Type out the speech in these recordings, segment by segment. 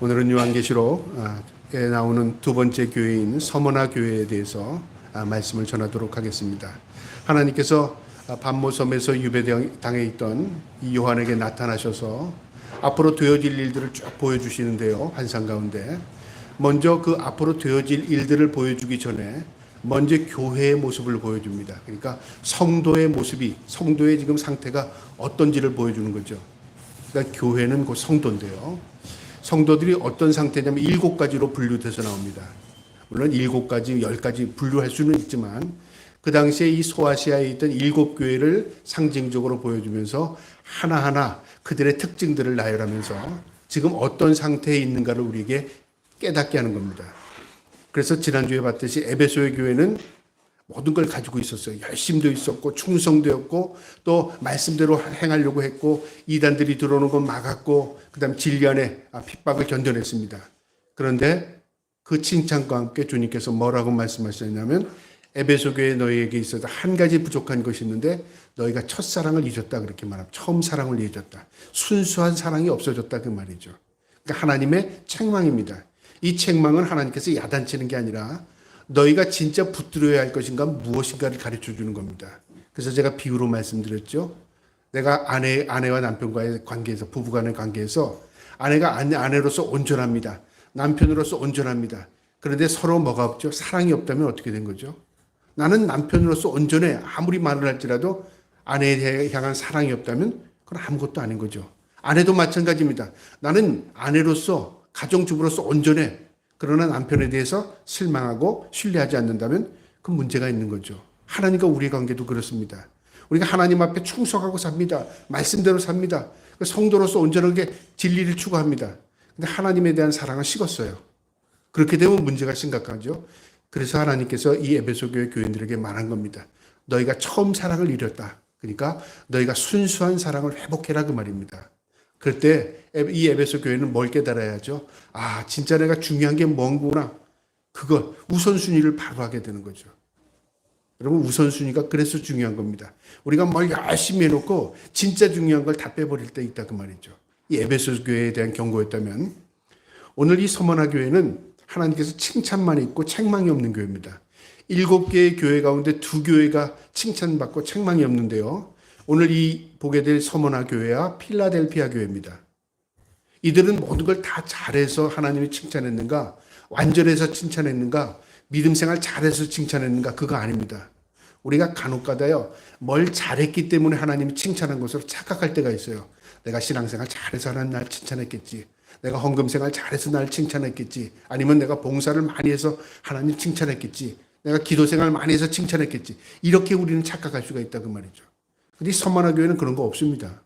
오늘은 요한계시록에 나오는 두 번째 교회인 서머나 교회에 대해서 말씀을 전하도록 하겠습니다. 하나님께서 반모섬에서 유배당에 있던 이 요한에게 나타나셔서 앞으로 되어질 일들을 쭉 보여주시는데요. 환상 가운데 먼저 그 앞으로 되어질 일들을 보여주기 전에 먼저 교회의 모습을 보여줍니다. 그러니까 성도의 모습이, 성도의 지금 상태가 어떤지를 보여주는 거죠. 그러니까 교회는 곧 성도인데요. 성도들이 어떤 상태냐면 7가지로 분류돼서 나옵니다. 물론 7가지, 10가지 분류할 수는 있지만 그 당시에 이 소아시아에 있던 7교회를 상징적으로 보여주면서 하나하나 그들의 특징들을 나열하면서 지금 어떤 상태에 있는가를 우리에게 깨닫게 하는 겁니다. 그래서 지난주에 봤듯이 에베소의 교회는 모든 걸 가지고 있었어요. 열심도 있었고 충성도였고 또 말씀대로 행하려고 했고 이단들이 들어오는 건 막았고 그다음 진리안에 핍박을 견뎌냈습니다. 그런데 그 칭찬과 함께 주님께서 뭐라고 말씀하셨냐면 에베소 교회 너희에게 있어서 한 가지 부족한 것이 있는데 너희가 첫사랑을 잊었다 그렇게 말합니다. 처음 사랑을 잊었다. 순수한 사랑이 없어졌다 그 말이죠. 그러니까 하나님의 책망입니다. 이 책망은 하나님께서 야단치는 게 아니라 너희가 진짜 붙들어야 할 것인가 무엇인가를 가르쳐 주는 겁니다. 그래서 제가 비유로 말씀드렸죠. 내가 아내와 남편과의 관계에서 부부간의 관계에서 아내가 아내로서 온전합니다. 남편으로서 온전합니다. 그런데 서로 뭐가 없죠? 사랑이 없다면 어떻게 된 거죠? 나는 남편으로서 온전해. 아무리 말을 할지라도 아내에 향한 사랑이 없다면 그건 아무것도 아닌 거죠. 아내도 마찬가지입니다. 나는 아내로서 가정주부로서 온전해. 그러나 남편에 대해서 실망하고 신뢰하지 않는다면 그 문제가 있는 거죠. 하나님과 우리의 관계도 그렇습니다. 우리가 하나님 앞에 충성하고 삽니다. 말씀대로 삽니다. 성도로서 온전하게 진리를 추구합니다. 근데 하나님에 대한 사랑은 식었어요. 그렇게 되면 문제가 심각하죠. 그래서 하나님께서 이 에베소 교회 교인들에게 말한 겁니다. 너희가 처음 사랑을 잃었다. 그러니까 너희가 순수한 사랑을 회복해라 그 말입니다. 그럴 때 이 에베소 교회는 뭘 깨달아야죠? 아, 진짜 내가 중요한 게 뭔구나. 그거 우선순위를 바로 하게 되는 거죠. 여러분 우선순위가 그래서 중요한 겁니다. 우리가 뭘 열심히 해놓고 진짜 중요한 걸 다 빼버릴 때 있다 그 말이죠. 이 에베소 교회에 대한 경고였다면 오늘 이 서머나 교회는 하나님께서 칭찬만 있고 책망이 없는 교회입니다. 7개의 교회 가운데 2교회가 칭찬받고 책망이 없는데요. 오늘 이 보게 될 서머나 교회와 필라델피아 교회입니다. 이들은 모든 걸 다 잘해서 하나님이 칭찬했는가? 완전해서 칭찬했는가? 믿음 생활 잘해서 칭찬했는가? 그거 아닙니다. 우리가 간혹가다요. 뭘 잘했기 때문에 하나님이 칭찬한 것으로 착각할 때가 있어요. 내가 신앙생활 잘해서 하나님 날 칭찬했겠지. 내가 헌금생활 잘해서 날 칭찬했겠지. 아니면 내가 봉사를 많이 해서 하나님 칭찬했겠지. 내가 기도생활 많이 해서 칭찬했겠지. 이렇게 우리는 착각할 수가 있다 그 말이죠. 근데 서머나 교회는 그런 거 없습니다.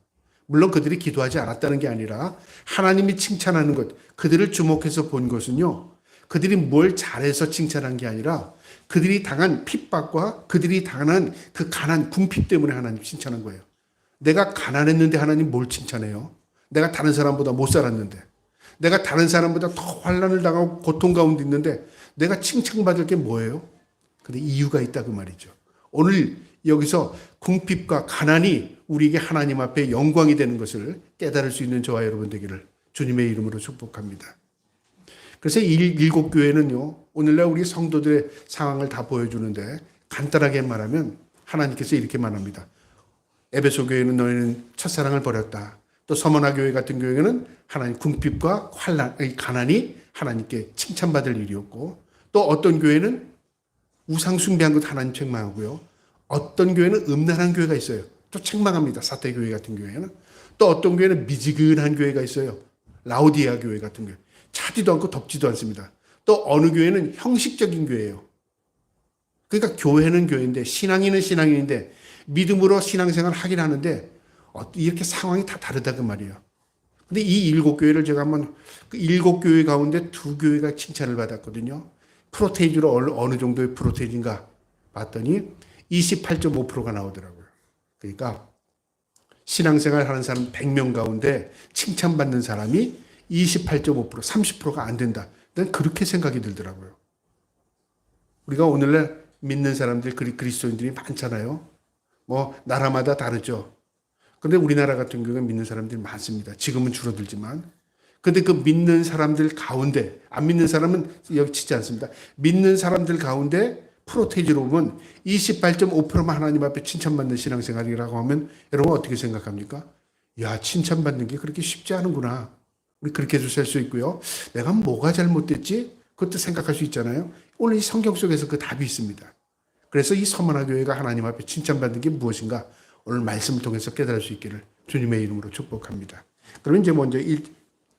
물론 그들이 기도하지 않았다는 게 아니라 하나님이 칭찬하는 것, 그들을 주목해서 본 것은요. 그들이 뭘 잘해서 칭찬한 게 아니라 그들이 당한 핍박과 그들이 당한 그 가난, 궁핍 때문에 하나님 칭찬한 거예요. 내가 가난했는데 하나님 뭘 칭찬해요? 내가 다른 사람보다 못 살았는데 내가 다른 사람보다 더 환난을 당하고 고통 가운데 있는데 내가 칭찬받을 게 뭐예요? 근데 이유가 있다 그 말이죠. 오늘 여기서 궁핍과 가난이 우리에게 하나님 앞에 영광이 되는 것을 깨달을 수 있는 저와 여러분 되기를 주님의 이름으로 축복합니다. 그래서 7교회는요. 오늘날 우리 성도들의 상황을 다 보여주는데 간단하게 말하면 하나님께서 이렇게 말합니다. 에베소 교회는 너희는 첫사랑을 버렸다. 또 서머나 교회 같은 경우에는 하나님 궁핍과 환난, 가난이 하나님께 칭찬받을 일이었고 또 어떤 교회는 우상 숭배한 것 하나님 책망하고요. 어떤 교회는 음란한 교회가 있어요. 또 책망합니다. 사태교회 같은 교회는. 또 어떤 교회는 미지근한 교회가 있어요. 라오디아 교회 같은 교회. 차지도 않고 덥지도 않습니다. 또 어느 교회는 형식적인 교회예요. 그러니까 교회는 교회인데 신앙인은 신앙인인데 믿음으로 신앙생활을 하긴 하는데 이렇게 상황이 다 다르다 그 말이에요. 근데 이 7교회를 제가 한번 그 7교회 가운데 2교회가 칭찬을 받았거든요. 프로테이지로 어느 정도의 프로테이지인가 봤더니 28.5%가 나오더라고요. 그러니까 신앙생활 하는 사람 100명 가운데 칭찬받는 사람이 28.5%, 30%가 안 된다. 난 그렇게 생각이 들더라고요. 우리가 오늘날 믿는 사람들, 그리스도인들이 많잖아요. 뭐 나라마다 다르죠. 그런데 우리나라 같은 경우는 믿는 사람들이 많습니다. 지금은 줄어들지만 근데 그 믿는 사람들 가운데, 안 믿는 사람은 여기 치지 않습니다. 믿는 사람들 가운데 프로테이지로 보면 28.5%만 하나님 앞에 칭찬받는 신앙생활이라고 하면 여러분 어떻게 생각합니까? 야, 칭찬받는 게 그렇게 쉽지 않은구나. 우리 그렇게도 살 수 있고요. 내가 뭐가 잘못됐지? 그것도 생각할 수 있잖아요. 오늘 이 성경 속에서 그 답이 있습니다. 그래서 이 서머나 교회가 하나님 앞에 칭찬받는 게 무엇인가? 오늘 말씀을 통해서 깨달을 수 있기를 주님의 이름으로 축복합니다. 그러면 이제 먼저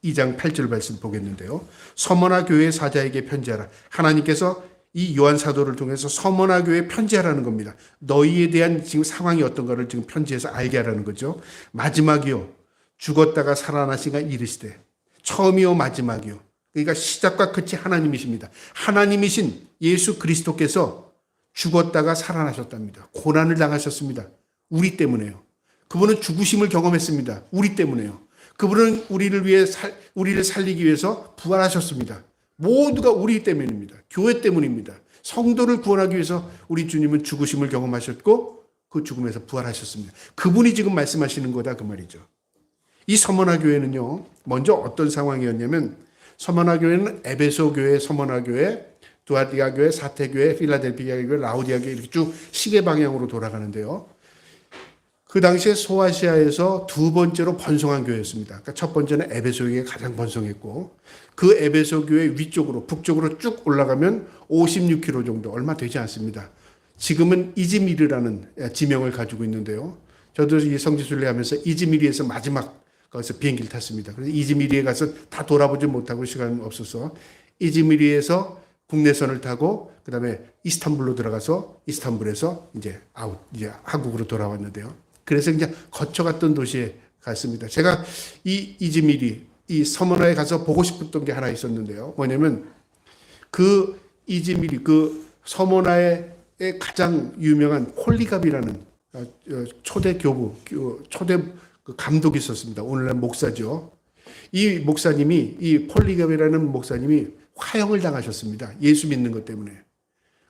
2장 8절 말씀 보겠는데요. 서머나 교회 사자에게 편지하라. 하나님께서 이 요한 사도를 통해서 서머나 교회에 편지하라는 겁니다. 너희에 대한 지금 상황이 어떤가를 지금 편지해서 알게 하라는 거죠. 마지막이요. 죽었다가 살아나시가 이르시되. 처음이요 마지막이요. 그러니까 시작과 끝이 하나님이십니다. 하나님이신 예수 그리스도께서 죽었다가 살아나셨답니다. 고난을 당하셨습니다. 우리 때문에요. 그분은 죽으심을 경험했습니다. 우리 때문에요. 그분은 우리를 살리기 위해서 부활하셨습니다. 모두가 우리 때문입니다. 교회 때문입니다. 성도를 구원하기 위해서 우리 주님은 죽으심을 경험하셨고 그 죽음에서 부활하셨습니다. 그분이 지금 말씀하시는 거다 그 말이죠. 이 서머나 교회는요. 먼저 어떤 상황이었냐면 서머나 교회는 에베소 교회, 서머나 교회, 두아디아 교회, 사테 교회, 필라델피아 교회, 라우디아 교회 이렇게 쭉 시계 방향으로 돌아가는데요. 그 당시에 소아시아에서 두 번째로 번성한 교회였습니다. 그러니까 첫 번째는 에베소 교회가 가장 번성했고 그 에베소 교회 위쪽으로 북쪽으로 쭉 올라가면 56km 정도 얼마 되지 않습니다. 지금은 이즈미르라는 지명을 가지고 있는데요. 저도 이 성지순례 하면서 이즈미르에서 마지막 거기서 비행기를 탔습니다. 그래서 이즈미르에 가서 다 돌아보지 못하고 시간이 없어서 이즈미르에서 국내선을 타고 그다음에 이스탄불로 들어가서 이스탄불에서 이제 한국으로 돌아왔는데요. 그래서 이제 거쳐갔던 도시에 갔습니다. 제가 이 이즈미르, 이 서머나에 가서 보고 싶었던 게 하나 있었는데요. 뭐냐면 그 이즈미르, 그 서머나의 가장 유명한 폴리갑이라는 초대 교부, 초대 감독이 있었습니다. 오늘날 목사죠. 이 목사님이, 이 폴리갑이라는 목사님이 화형을 당하셨습니다. 예수 믿는 것 때문에.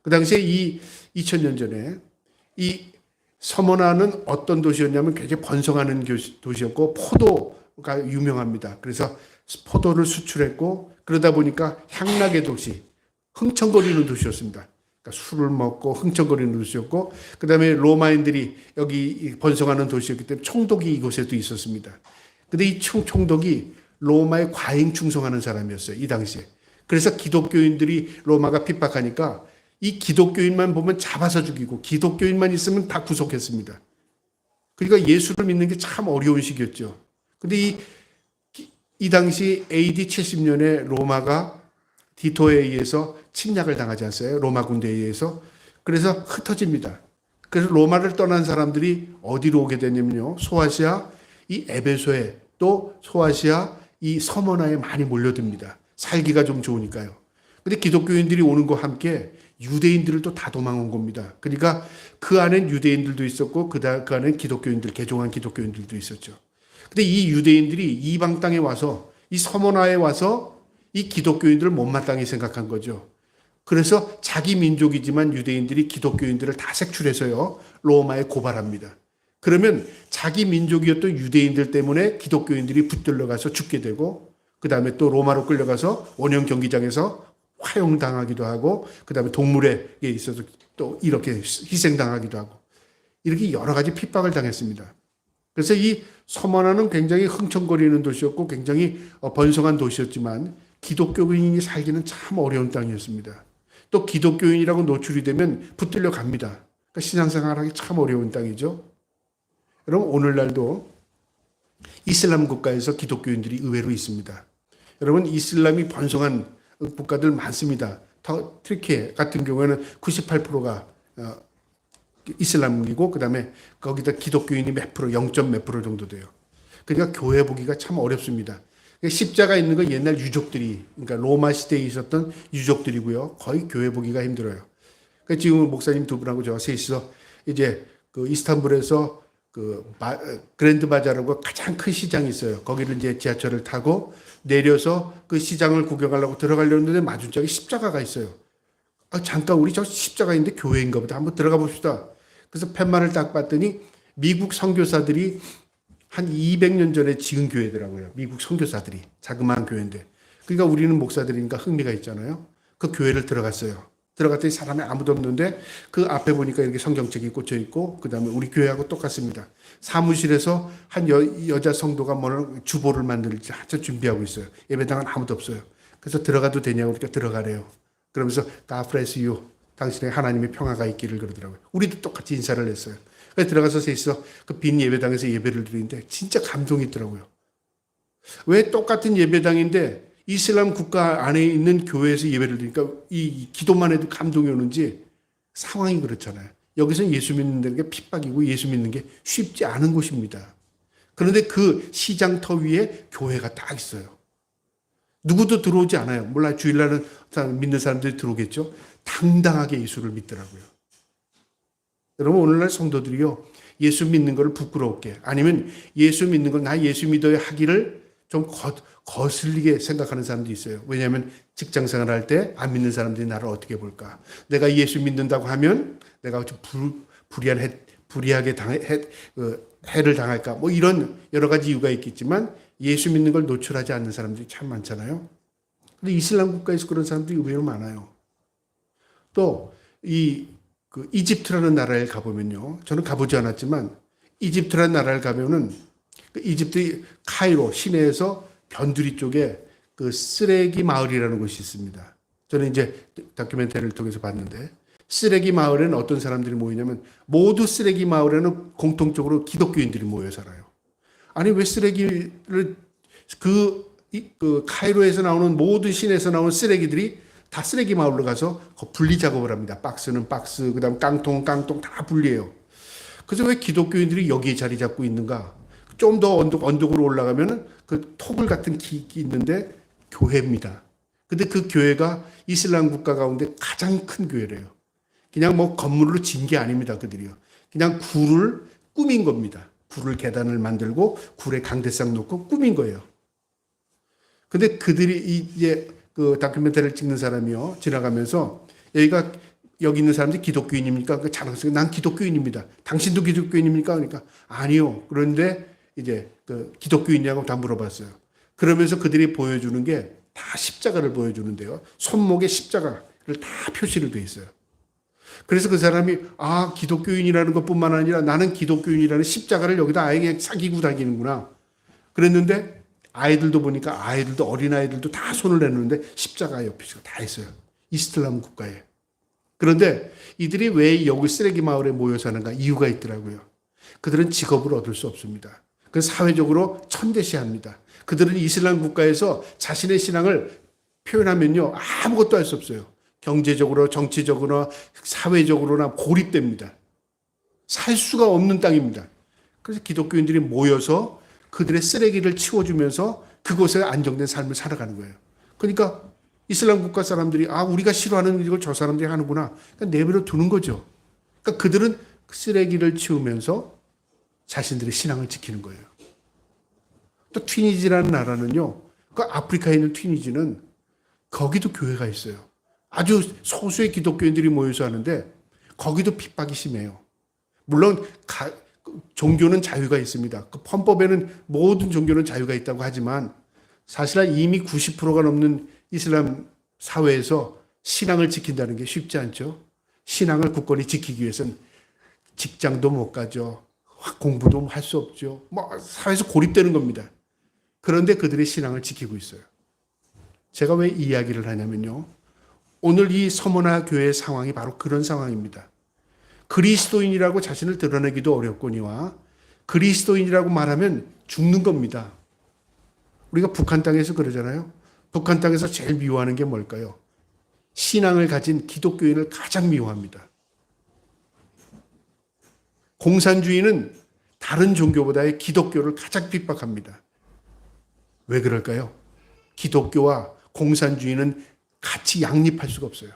그 당시에 2000년 전에 이 서머나는 어떤 도시였냐면 굉장히 번성하는 도시였고 포도가 유명합니다. 그래서 포도를 수출했고 그러다 보니까 향락의 도시, 흥청거리는 도시였습니다. 그러니까 술을 먹고 흥청거리는 도시였고 그 다음에 로마인들이 여기 번성하는 도시였기 때문에 총독이 이곳에도 있었습니다. 근데 이 총독이 로마에 과잉 충성하는 사람이었어요. 이 당시에. 그래서 기독교인들이 로마가 핍박하니까 이 기독교인만 보면 잡아서 죽이고 기독교인만 있으면 다 구속했습니다. 그러니까 예수를 믿는 게 참 어려운 시기였죠. 근데 이 당시 AD 70년에 로마가 디토에 의해서 침략을 당하지 않았어요? 로마 군대에 의해서. 그래서 흩어집니다. 그래서 로마를 떠난 사람들이 어디로 오게 되냐면요. 소아시아 이 에베소에 또 소아시아 이 서머나에 많이 몰려듭니다. 살기가 좀 좋으니까요. 근데 기독교인들이 오는 것과 함께 유대인들도 다 도망온 겁니다. 그러니까 그 안엔 유대인들도 있었고 그 안엔 기독교인들, 개종한 기독교인들도 있었죠. 근데 이 유대인들이 이방 땅에 와서 이 서머나에 와서 이 기독교인들을 못마땅히 생각한 거죠. 그래서 자기 민족이지만 유대인들이 기독교인들을 다 색출해서요. 로마에 고발합니다. 그러면 자기 민족이었던 유대인들 때문에 기독교인들이 붙들려가서 죽게 되고 그 다음에 또 로마로 끌려가서 원형 경기장에서 화형당하기도 하고 그 다음에 동물에 있어서 또 이렇게 희생당하기도 하고 이렇게 여러 가지 핍박을 당했습니다. 그래서 이 서머나는 굉장히 흥청거리는 도시였고 굉장히 번성한 도시였지만 기독교인이 살기는 참 어려운 땅이었습니다. 또 기독교인이라고 노출이 되면 붙들려 갑니다. 그러니까 신앙생활하기 참 어려운 땅이죠. 여러분 오늘날도 이슬람 국가에서 기독교인들이 의외로 있습니다. 여러분 이슬람이 번성한 국가들 많습니다. 터키 같은 경우에는 98%가 이슬람이고 그다음에 거기다 기독교인이 몇 프로, 0. 몇 프로 정도 돼요. 그러니까 교회 보기가 참 어렵습니다. 십자가 있는 건 옛날 유족들이, 그러니까 로마 시대에 있었던 유족들이고요. 거의 교회 보기가 힘들어요. 그러니까 지금 목사님 두 분하고 저 셋이서 이제 그 이스탄불에서 그랜드 바자르고 가장 큰 시장이 있어요. 거기를 이제 지하철을 타고 내려서 그 시장을 구경하려고 들어가려는데 맞은 쪽에 십자가가 있어요. 잠깐 우리 저 십자가 있는데 교회인가 보다. 한번 들어가 봅시다. 그래서 팻말을 딱 봤더니 미국 선교사들이 한 200년 전에 지은 교회더라고요. 미국 선교사들이. 자그마한 교회인데. 그러니까 우리는 목사들이니까 흥미가 있잖아요. 그 교회를 들어갔어요. 들어갔더니 사람이 아무도 없는데 그 앞에 보니까 이렇게 성경책이 꽂혀 있고 그다음에 우리 교회하고 똑같습니다. 사무실에서 한 여자 성도가 뭐 주보를 만들지 한참 준비하고 있어요. 예배당은 아무도 없어요. 그래서 들어가도 되냐고 그러니까 들어가래요. 그러면서 God bless you. 당신의 하나님의 평화가 있기를 그러더라고요. 우리도 똑같이 인사를 했어요. 그래서 들어가서 셋이서 그 빈 예배당에서 예배를 드리는데 진짜 감동이 있더라고요. 왜 똑같은 예배당인데 이슬람 국가 안에 있는 교회에서 예배를 드리니까 이 기도만 해도 감동이 오는지 상황이 그렇잖아요. 여기서는 예수 믿는 게 핍박이고 예수 믿는 게 쉽지 않은 곳입니다. 그런데 그 시장터 위에 교회가 딱 있어요. 누구도 들어오지 않아요. 몰라 주일날은 믿는 사람들이 들어오겠죠. 당당하게 예수를 믿더라고요. 여러분 오늘날 성도들이요. 예수 믿는 걸 부끄럽게 아니면 예수 믿는 걸 나 예수 믿어야 하기를 좀 거슬리게 생각하는 사람도 있어요. 왜냐하면 직장 생활할 때 안 믿는 사람들이 나를 어떻게 볼까? 내가 예수 믿는다고 하면 내가 좀 불이하게 해를 당할까? 뭐 이런 여러 가지 이유가 있겠지만 예수 믿는 걸 노출하지 않는 사람들이 참 많잖아요. 근데 이슬람 국가에서 그런 사람들이 의외로 많아요. 또 이집트라는 나라에 가보면요. 저는 가보지 않았지만 이집트라는 나라를 가면은 그 이집트 카이로 시내에서 변두리 쪽에 그 쓰레기 마을이라는 곳이 있습니다. 저는 이제 다큐멘터리를 통해서 봤는데 쓰레기 마을에는 어떤 사람들이 모이냐면 모두 쓰레기 마을에는 공통적으로 기독교인들이 모여 살아요. 아니 왜 쓰레기를 그 카이로에서 나오는 모든 시내에서 나오는 쓰레기들이 다 쓰레기 마을로 가서 분리 작업을 합니다. 박스는 박스, 그다음 깡통 다 분리해요. 그래서 왜 기독교인들이 여기에 자리 잡고 있는가? 좀 더 언덕으로 올라가면은 그 토굴 같은 길이 있는데 교회입니다. 근데 그 교회가 이슬람 국가 가운데 가장 큰 교회래요. 그냥 뭐 건물로 진 게 아닙니다. 그들이요. 그냥 굴을 꾸민 겁니다. 굴을 계단을 만들고 굴에 강대상 놓고 꾸민 거예요. 근데 그들이 이제 그 다큐멘터리를 찍는 사람이요. 지나가면서 여기 있는 사람들이 기독교인입니까? 그 자랑스럽게 난 기독교인입니다. 당신도 기독교인입니까? 그러니까 아니요. 그런데 이제 그 기독교인이냐고 다 물어봤어요. 그러면서 그들이 보여주는 게 다 십자가를 보여주는데요. 손목에 십자가를 다 표시를 돼 있어요. 그래서 그 사람이 기독교인이라는 것뿐만 아니라 나는 기독교인이라는 십자가를 여기다 아예 그냥 사기고 다니는구나. 그랬는데 아이들도 보니까 아이들도 어린아이들도 다 손을 내놓는데 십자가 표시가 다 있어요. 이슬람 국가에. 그런데 이들이 왜 여기 쓰레기 마을에 모여 사는가 이유가 있더라고요. 그들은 직업을 얻을 수 없습니다. 그래서 사회적으로 천대시합니다. 그들은 이슬람 국가에서 자신의 신앙을 표현하면요 아무것도 할 수 없어요. 경제적으로, 정치적으로, 사회적으로나 고립됩니다. 살 수가 없는 땅입니다. 그래서 기독교인들이 모여서 그들의 쓰레기를 치워주면서 그곳에 안정된 삶을 살아가는 거예요. 그러니까 이슬람 국가 사람들이 우리가 싫어하는 이걸 저 사람들이 하는구나. 그러니까 내버려 두는 거죠. 그러니까 그들은 쓰레기를 치우면서 자신들의 신앙을 지키는 거예요. 또 튀니지라는 나라는요. 그 아프리카에 있는 튀니지는 거기도 교회가 있어요. 아주 소수의 기독교인들이 모여서 하는데 거기도 핍박이 심해요. 물론 종교는 자유가 있습니다. 그 헌법에는 모든 종교는 자유가 있다고 하지만 사실은 이미 90%가 넘는 이슬람 사회에서 신앙을 지킨다는 게 쉽지 않죠. 신앙을 굳건히 지키기 위해서는 직장도 못 가죠. 공부도 할 수 없죠. 사회에서 고립되는 겁니다. 그런데 그들의 신앙을 지키고 있어요. 제가 왜 이 이야기를 하냐면요. 오늘 이 서머나 교회의 상황이 바로 그런 상황입니다. 그리스도인이라고 자신을 드러내기도 어렵거니와 그리스도인이라고 말하면 죽는 겁니다. 우리가 북한 땅에서 그러잖아요. 북한 땅에서 제일 미워하는 게 뭘까요? 신앙을 가진 기독교인을 가장 미워합니다. 공산주의는 다른 종교보다의 기독교를 가장 핍박합니다. 왜 그럴까요? 기독교와 공산주의는 같이 양립할 수가 없어요.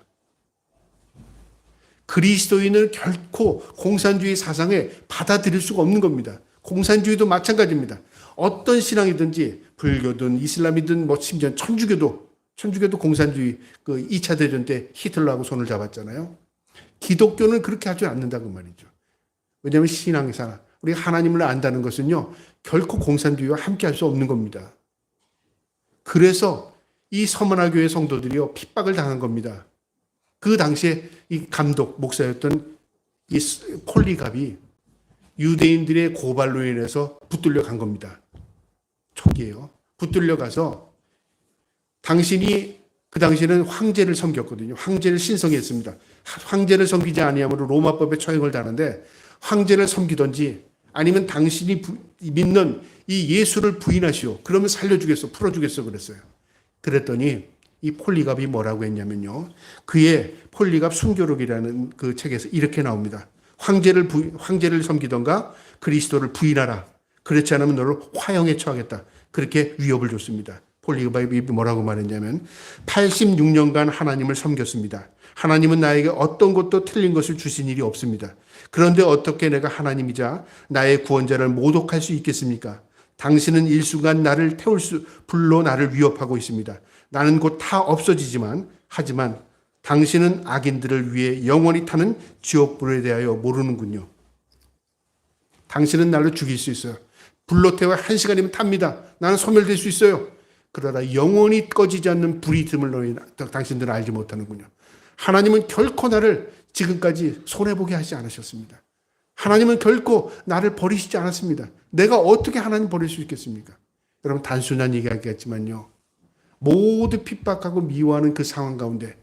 그리스도인을 결코 공산주의 사상에 받아들일 수가 없는 겁니다. 공산주의도 마찬가지입니다. 어떤 신앙이든지 불교든 이슬람이든 심지어 천주교도 공산주의 2차 대전 때 히틀러하고 손을 잡았잖아요. 기독교는 그렇게 하지 않는다고 말이죠. 왜냐하면 신앙이잖아. 우리가 하나님을 안다는 것은요, 결코 공산주의와 함께 할 수 없는 겁니다. 그래서 이 서머나 교회 성도들이요, 핍박을 당한 겁니다. 그 당시에 이 감독, 목사였던 이 폴리갑이 유대인들의 고발로 인해서 붙들려 간 겁니다. 초기에요. 붙들려 가서 당신이 그 당시에는 황제를 섬겼거든요. 황제를 신성했습니다. 황제를 섬기지 아니하므로 로마법에 처형을 당하는데 황제를 섬기든지 아니면 당신이 믿는 이 예수를 부인하시오. 그러면 살려주겠어, 풀어주겠어 그랬어요. 그랬더니 이 폴리갑이 뭐라고 했냐면요. 그의 폴리갑 순교록이라는 그 책에서 이렇게 나옵니다. 황제를 섬기던가 그리스도를 부인하라. 그렇지 않으면 너를 화형에 처하겠다. 그렇게 위협을 줬습니다. 폴리갑이 뭐라고 말했냐면 86년간 하나님을 섬겼습니다. 하나님은 나에게 어떤 것도 틀린 것을 주신 일이 없습니다. 그런데 어떻게 내가 하나님이자 나의 구원자를 모독할 수 있겠습니까? 당신은 일순간 나를 불로 나를 위협하고 있습니다. 나는 곧 다 없어지지만 하지만 당신은 악인들을 위해 영원히 타는 지옥불에 대하여 모르는군요. 당신은 나를 죽일 수 있어요. 불로 태워 1시간이면 탑니다. 나는 소멸될 수 있어요. 그러나 영원히 꺼지지 않는 불이 틈을 너희 당신들은 알지 못하는군요. 하나님은 결코 나를 지금까지 손해보게 하지 않으셨습니다. 하나님은 결코 나를 버리시지 않았습니다. 내가 어떻게 하나님 버릴 수 있겠습니까? 여러분 단순한 얘기하겠지만요. 모두 핍박하고 미워하는 그 상황 가운데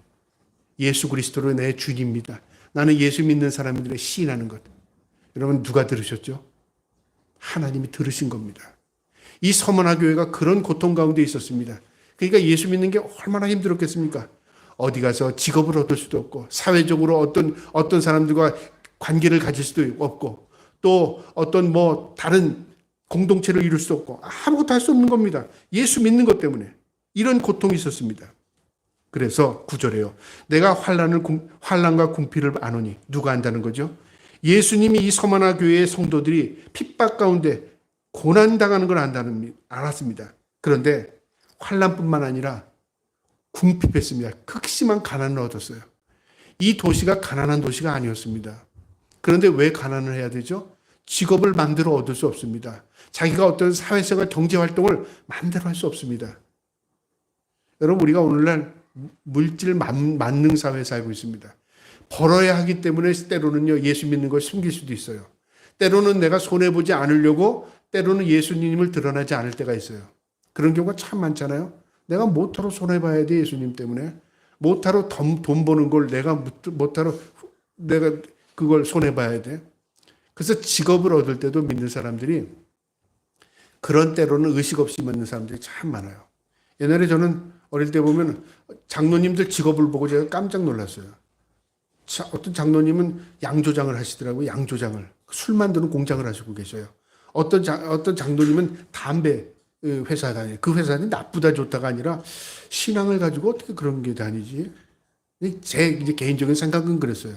예수 그리스도로 내 주님입니다. 나는 예수 믿는 사람들의 시인하는 것. 여러분 누가 들으셨죠? 하나님이 들으신 겁니다. 이 서머나 교회가 그런 고통 가운데 있었습니다. 그러니까 예수 믿는 게 얼마나 힘들었겠습니까? 어디 가서 직업을 얻을 수도 없고 사회적으로 어떤 사람들과 관계를 가질 수도 없고 또 어떤 다른 공동체를 이룰 수도 없고 아무것도 할 수 없는 겁니다. 예수 믿는 것 때문에 이런 고통이 있었습니다. 그래서 9절에요. 내가 환난과 궁피를 아노니 누가 안다는 거죠? 예수님이 이 서머나 교회의 성도들이 핍박 가운데 고난당하는 걸 알았습니다. 그런데 환난뿐만 아니라 궁핍했습니다. 극심한 가난을 얻었어요. 이 도시가 가난한 도시가 아니었습니다. 그런데 왜 가난을 해야 되죠? 직업을 마음대로 얻을 수 없습니다. 자기가 어떤 사회생활 경제활동을 마음대로 할 수 없습니다. 여러분 우리가 오늘날 물질 만능 사회에 살고 있습니다. 벌어야 하기 때문에 때로는요 예수 믿는 걸 숨길 수도 있어요. 때로는 내가 손해보지 않으려고 때로는 예수님을 드러나지 않을 때가 있어요. 그런 경우가 참 많잖아요. 내가 못하러 손해봐야 돼 예수님 때문에. 못하러 돈 버는 걸 못하러 내가 그걸 손해봐야 돼. 그래서 직업을 얻을 때도 믿는 사람들이 그런 때로는 의식 없이 믿는 사람들이 참 많아요. 옛날에 저는 어릴 때 보면 장로님들 직업을 보고 제가 깜짝 놀랐어요. 어떤 장로님은 양조장을 하시더라고요. 양조장을. 술 만드는 공장을 하시고 계셔요. 어떤 장로님은 담배 회사 다녀요. 그 회사는 나쁘다 좋다가 아니라 신앙을 가지고 어떻게 그런 게 다니지? 제 이제 개인적인 생각은 그랬어요.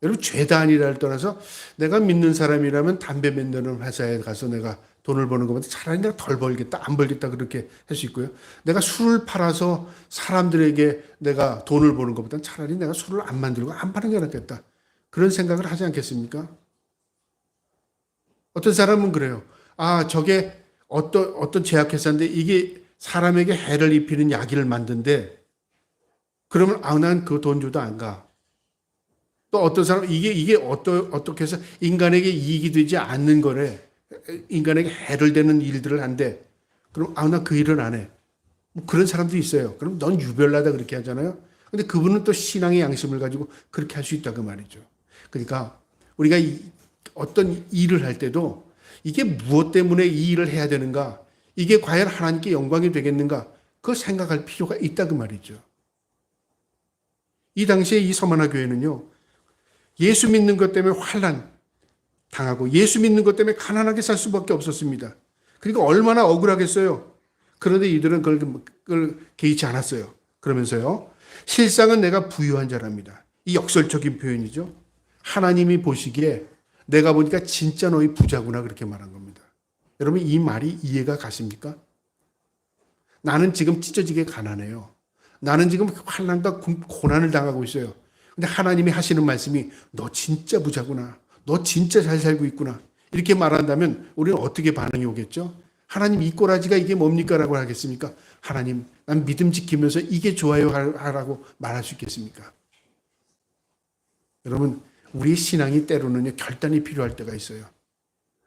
여러분 죄다 아니라를 떠나서 내가 믿는 사람이라면 담배 만드는 회사에 가서 내가 돈을 버는 것보다 차라리 내가 덜 벌겠다, 안 벌겠다 그렇게 할 수 있고요. 내가 술을 팔아서 사람들에게 내가 돈을 버는 것보다 차라리 내가 술을 안 만들고 안 파는 게 낫겠다. 그런 생각을 하지 않겠습니까? 어떤 사람은 그래요. 저게 어떤 제약회사인데 이게 사람에게 해를 입히는 약을 만든데 그러면 난 그 돈 줘도 안 가. 또 어떤 사람은 이게 어떻게 해서 인간에게 이익이 되지 않는 거래. 인간에게 해를 되는 일들을 한대. 그럼 나 그 일을 안 해. 그런 사람도 있어요. 그럼 넌 유별나다 그렇게 하잖아요. 근데 그분은 또 신앙의 양심을 가지고 그렇게 할 수 있다 그 말이죠. 그러니까 우리가 어떤 일을 할 때도 이게 무엇 때문에 이 일을 해야 되는가? 이게 과연 하나님께 영광이 되겠는가? 그걸 생각할 필요가 있다 그 말이죠. 이 당시에 이 서머나 교회는요. 예수 믿는 것 때문에 환난 당하고 예수 믿는 것 때문에 가난하게 살 수밖에 없었습니다. 그러니까 얼마나 억울하겠어요. 그런데 이들은 그걸 개의치 않았어요. 그러면서요. 실상은 내가 부유한 자랍니다. 이 역설적인 표현이죠. 하나님이 보시기에 내가 보니까 진짜 너희 부자구나 그렇게 말한 겁니다. 여러분 이 말이 이해가 가십니까? 나는 지금 찢어지게 가난해요. 나는 지금 환난과 고난을 당하고 있어요. 근데 하나님이 하시는 말씀이 너 진짜 부자구나. 너 진짜 잘 살고 있구나. 이렇게 말한다면 우리는 어떻게 반응이 오겠죠? 하나님 이 꼬라지가 이게 뭡니까? 라고 하겠습니까? 하나님 난 믿음 지키면서 이게 좋아요 하라고 말할 수 있겠습니까? 여러분 우리의 신앙이 때로는 결단이 필요할 때가 있어요.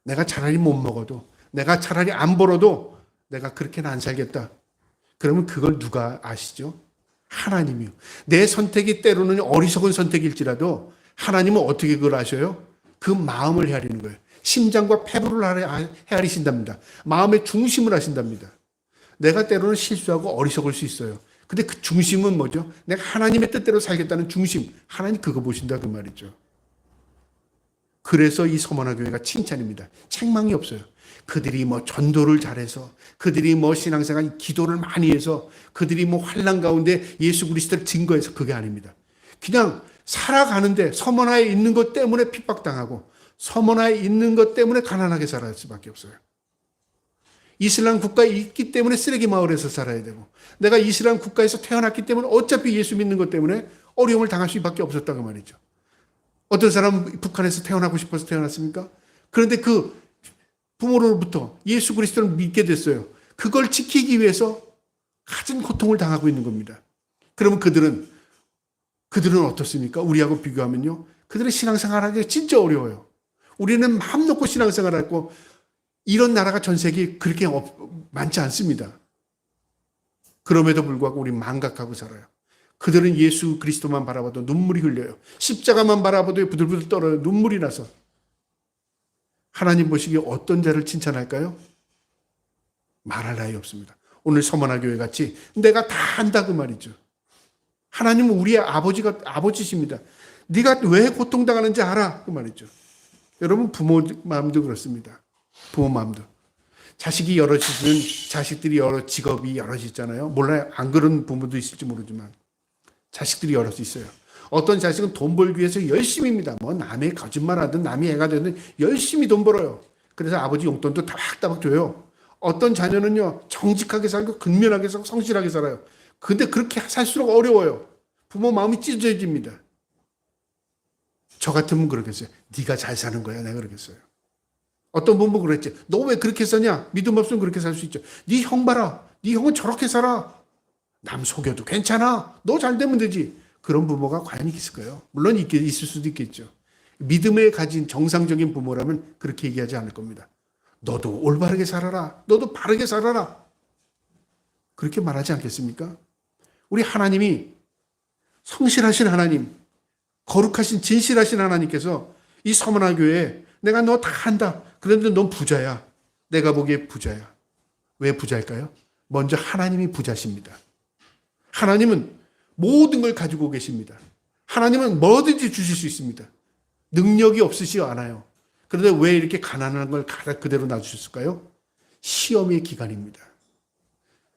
내가 차라리 못 먹어도 내가 차라리 안 벌어도 내가 그렇게는 안 살겠다. 그러면 그걸 누가 아시죠? 하나님이요. 내 선택이 때로는 어리석은 선택일지라도 하나님은 어떻게 그걸 아셔요? 그 마음을 헤아리는 거예요. 심장과 폐부를 헤아리신답니다. 마음의 중심을 아신답니다. 내가 때로는 실수하고 어리석을 수 있어요. 근데 그 중심은 뭐죠? 내가 하나님의 뜻대로 살겠다는 중심. 하나님 그거 보신다 그 말이죠. 그래서 이 서머나 교회가 칭찬입니다. 책망이 없어요. 그들이 뭐 전도를 잘해서, 그들이 뭐 신앙생활 기도를 많이 해서, 그들이 뭐 환난 가운데 예수 그리스도를 증거해서 그게 아닙니다. 그냥 살아가는데 서머나에 있는 것 때문에 핍박당하고 서머나에 있는 것 때문에 가난하게 살아야 할 수밖에 없어요. 이슬람 국가에 있기 때문에 쓰레기 마을에서 살아야 되고, 내가 이슬람 국가에서 태어났기 때문에 어차피 예수 믿는 것 때문에 어려움을 당할 수밖에 없었다고 말이죠. 어떤 사람은 북한에서 태어나고 싶어서 태어났습니까? 그런데 그 부모로부터 예수 그리스도를 믿게 됐어요. 그걸 지키기 위해서 가진 고통을 당하고 있는 겁니다. 그러면 그들은 어떻습니까? 우리하고 비교하면요. 그들은 신앙생활하기가 진짜 어려워요. 우리는 마음 놓고 신앙생활하고 이런 나라가 전 세계에 그렇게 많지 않습니다. 그럼에도 불구하고 우리 망각하고 살아요. 그들은 예수 그리스도만 바라봐도 눈물이 흘려요. 십자가만 바라봐도 부들부들 떨어요. 눈물이 나서. 하나님 보시기에 어떤 자를 칭찬할까요? 말할 나위 없습니다. 오늘 서머나 교회 같이 내가 다 한다 그 말이죠. 하나님은 우리의 아버지십니다. 네가 왜 고통당하는지 알아 그 말이죠. 여러분 부모 마음도 그렇습니다. 부모 마음도. 자식이 여럿이면 자식들이 여러 직업이 여럿 있잖아요. 몰라요. 안 그런 부모도 있을지 모르지만 자식들이 여럿 있어요. 어떤 자식은 돈 벌기 위해서 열심히입니다. 뭐 남의 거짓말하든 남의 애가 되든 열심히 돈 벌어요. 그래서 아버지 용돈도 따박따박 줘요. 어떤 자녀는요 정직하게 살고 근면하게 살고 성실하게 살아요. 근데 그렇게 살수록 어려워요. 부모 마음이 찢어집니다. 저 같으면 그러겠어요. 네가 잘 사는 거야. 내가 그러겠어요. 어떤 부모 그랬지. 너 왜 그렇게 사냐? 믿음 없으면 그렇게 살 수 있죠. 네 형 봐라. 네 형은 저렇게 살아. 남 속여도 괜찮아. 너 잘 되면 되지. 그런 부모가 과연 있을까요? 물론 있을 수도 있겠죠. 믿음에 가진 정상적인 부모라면 그렇게 얘기하지 않을 겁니다. 너도 올바르게 살아라. 너도 바르게 살아라. 그렇게 말하지 않겠습니까? 우리 하나님이 성실하신 하나님, 거룩하신 진실하신 하나님께서 이 서머나 교회에 내가 너 다 한다. 그런데 넌 부자야. 내가 보기에 부자야. 왜 부자일까요? 먼저 하나님이 부자십니다. 하나님은 모든 걸 가지고 계십니다. 하나님은 뭐든지 주실 수 있습니다. 능력이 없으시지 않아요. 그런데 왜 이렇게 가난한 걸 그대로 놔주셨을까요? 시험의 기간입니다.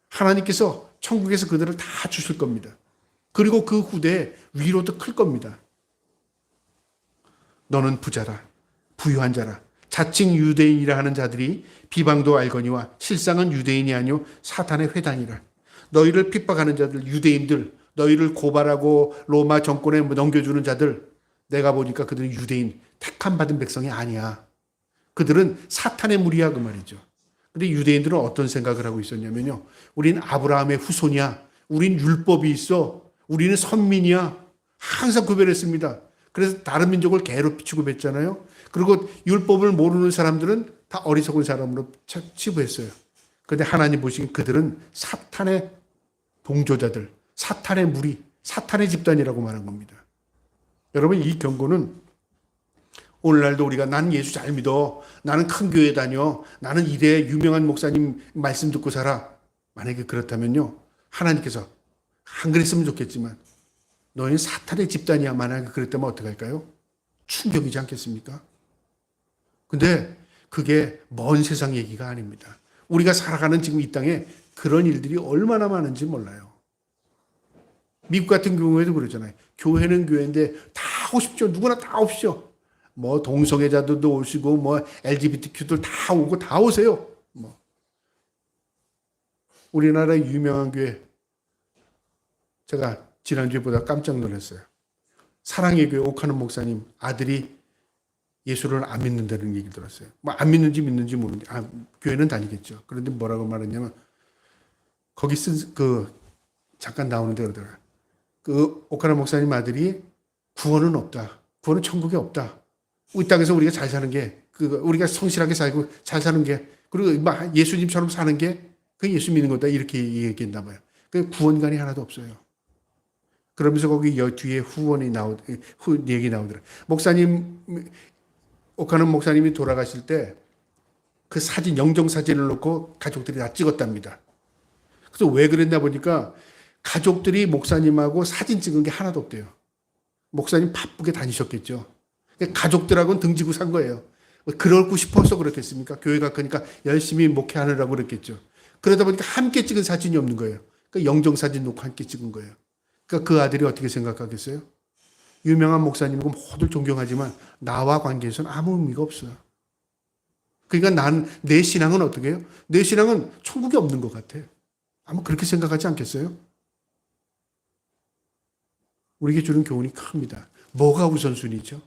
하나님께서 천국에서 그들을 다 주실 겁니다. 그리고 그 후대에 위로도 클 겁니다. 너는 부자라, 부유한 자라. 자칭 유대인이라 하는 자들이 비방도 알거니와 실상은 유대인이 아니요 사탄의 회당이라. 너희를 핍박하는 자들, 유대인들, 너희를 고발하고 로마 정권에 넘겨주는 자들, 내가 보니까 그들은 유대인, 택함 받은 백성이 아니야. 그들은 사탄의 무리야 그 말이죠. 근데 유대인들은 어떤 생각을 하고 있었냐면요. 우린 아브라함의 후손이야. 우린 율법이 있어. 우리는 선민이야. 항상 구별했습니다. 그래서 다른 민족을 개로 취급했잖아요. 그리고 율법을 모르는 사람들은 다 어리석은 사람으로 치부했어요. 그런데 하나님 보시기엔 그들은 사탄의 동조자들, 사탄의 무리, 사탄의 집단이라고 말한 겁니다. 여러분 이 경고는 오늘날도 우리가 나는 예수 잘 믿어, 나는 큰 교회 다녀, 나는 이래 유명한 목사님 말씀 듣고 살아. 만약에 그렇다면요. 하나님께서 안 그랬으면 좋겠지만 너희는 사탄의 집단이야. 만약에 그랬다면 어떡할까요? 충격이지 않겠습니까? 근데 그게 먼 세상 얘기가 아닙니다. 우리가 살아가는 지금 이 땅에 그런 일들이 얼마나 많은지 몰라요. 미국 같은 경우에도 그러잖아요. 교회는 교회인데 다 오십시오. 누구나 다 오십시오. 뭐 동성애자들도 오시고 뭐 LGBTQ들 다 오고 다 오세요. 뭐 우리나라의 유명한 교회 제가 지난주에 보다 깜짝 놀랐어요. 사랑의 교회 옥하는 목사님 아들이 예수를 안 믿는다는 얘기 들었어요. 뭐 안 믿는지 모르는지. 교회는 다니겠죠. 그런데 뭐라고 말했냐면 거기 잠깐 나오는데 그러더라. 그 오카나 목사님 아들이 구원은 없다. 구원은 천국에 없다. 이 땅에서 우리가 잘 사는 게 우리가 성실하게 살고 잘 사는 게 그리고 막 예수님처럼 사는 게 그 예수 믿는 거다 이렇게 얘기했나 봐요. 그 구원관이 하나도 없어요. 그러면서 거기 뒤에 얘기 나오더라. 목사님 오카는 목사님이 돌아가실 때 그 사진 영정 사진을 놓고 가족들이 다 찍었답니다. 그래서 왜 그랬나 보니까 가족들이 목사님하고 사진 찍은 게 하나도 없대요. 목사님 바쁘게 다니셨겠죠. 가족들하고는 등지고 산 거예요. 그러고 싶어서 그렇겠습니까? 교회가 크니까 열심히 목회하느라고 그랬겠죠. 그러다 보니까 함께 찍은 사진이 없는 거예요. 그러니까 영정사진 놓고 함께 찍은 거예요. 그러니까 그 아들이 어떻게 생각하겠어요? 유명한 목사님이고 모두 존경하지만 나와 관계에서는 아무 의미가 없어요. 그러니까 내 신앙은 어떻게 해요? 내 신앙은 천국에 없는 것 같아. 아마 그렇게 생각하지 않겠어요? 우리에게 주는 교훈이 큽니다. 뭐가 우선순위죠?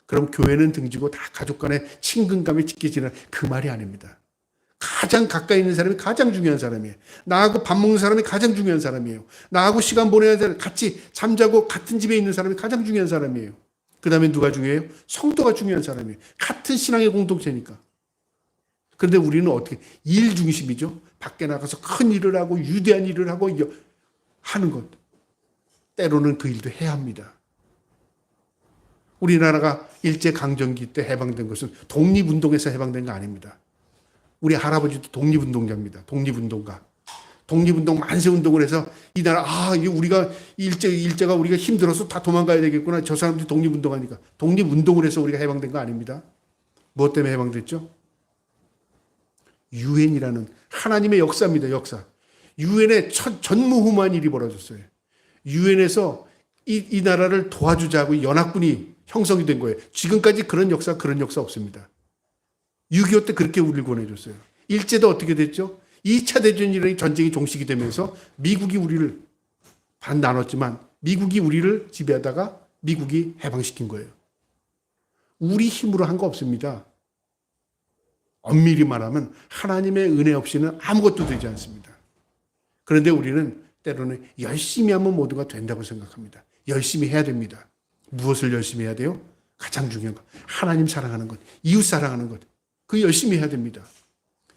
그럼 교회는 등지고 다 가족 간의 친근감이 찢겨지는 그 말이 아닙니다. 가장 가까이 있는 사람이 가장 중요한 사람이에요. 나하고 밥 먹는 사람이 가장 중요한 사람이에요. 나하고 시간 보내야 될 같이 잠자고 같은 집에 있는 사람이 가장 중요한 사람이에요. 그 다음에 누가 중요해요? 성도가 중요한 사람이에요. 같은 신앙의 공동체니까. 그런데 우리는 어떻게 일 중심이죠. 밖에 나가서 큰 일을 하고 유대한 일을 하고 하는 것. 때로는 그 일도 해야 합니다. 우리나라가 일제강점기 때 해방된 것은 독립운동에서 해방된 거 아닙니다. 우리 할아버지도 독립운동자입니다. 독립운동가. 독립운동 만세운동을 해서 이 나라 우리가 일제가 우리가 힘들어서 다 도망가야 되겠구나. 저 사람들이 독립운동하니까. 독립운동을 해서 우리가 해방된 거 아닙니다. 무엇 때문에 해방됐죠? 유엔이라는 하나님의 역사입니다. 역사. 유엔에 전무후무한 일이 벌어졌어요. 유엔에서 이 나라를 도와주자고 연합군이 형성이 된 거예요. 지금까지 그런 역사 없습니다. 6.25 때 그렇게 우리를 권해줬어요. 일제도 어떻게 됐죠? 2차 대전이라는 전쟁이 종식이 되면서 미국이 우리를 반 나눴지만 미국이 우리를 지배하다가 미국이 해방시킨 거예요. 우리 힘으로 한 거 없습니다. 엄밀히 말하면 하나님의 은혜 없이는 아무것도 되지 않습니다. 그런데 우리는 때로는 열심히 하면 모두가 된다고 생각합니다. 열심히 해야 됩니다. 무엇을 열심히 해야 돼요? 가장 중요한 것. 하나님 사랑하는 것, 이웃 사랑하는 것. 그 열심히 해야 됩니다.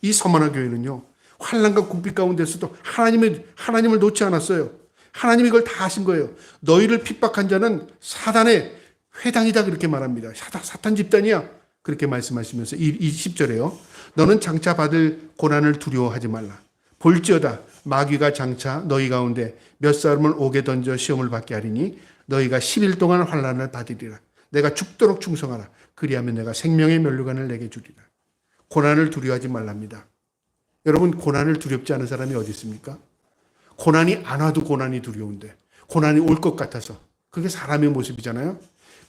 이 서머나 교회는요. 환난과 궁핍 가운데서도 하나님을 놓지 않았어요. 하나님이 이걸 다 하신 거예요. 너희를 핍박한 자는 사단의 회당이다 그렇게 말합니다. 사탄 집단이야. 그렇게 말씀하시면서 이 10절에요. 너는 장차 받을 고난을 두려워하지 말라. 볼지어다 마귀가 장차 너희 가운데 몇 사람을 옥에 던져 시험을 받게 하리니 너희가 10일 동안 환난을 받으리라. 내가 죽도록 충성하라. 그리하면 내가 생명의 면류관을 내게 주리라. 고난을 두려워하지 말랍니다. 여러분 고난을 두렵지 않은 사람이 어디 있습니까? 고난이 안 와도 고난이 두려운데 고난이 올 것 같아서 그게 사람의 모습이잖아요.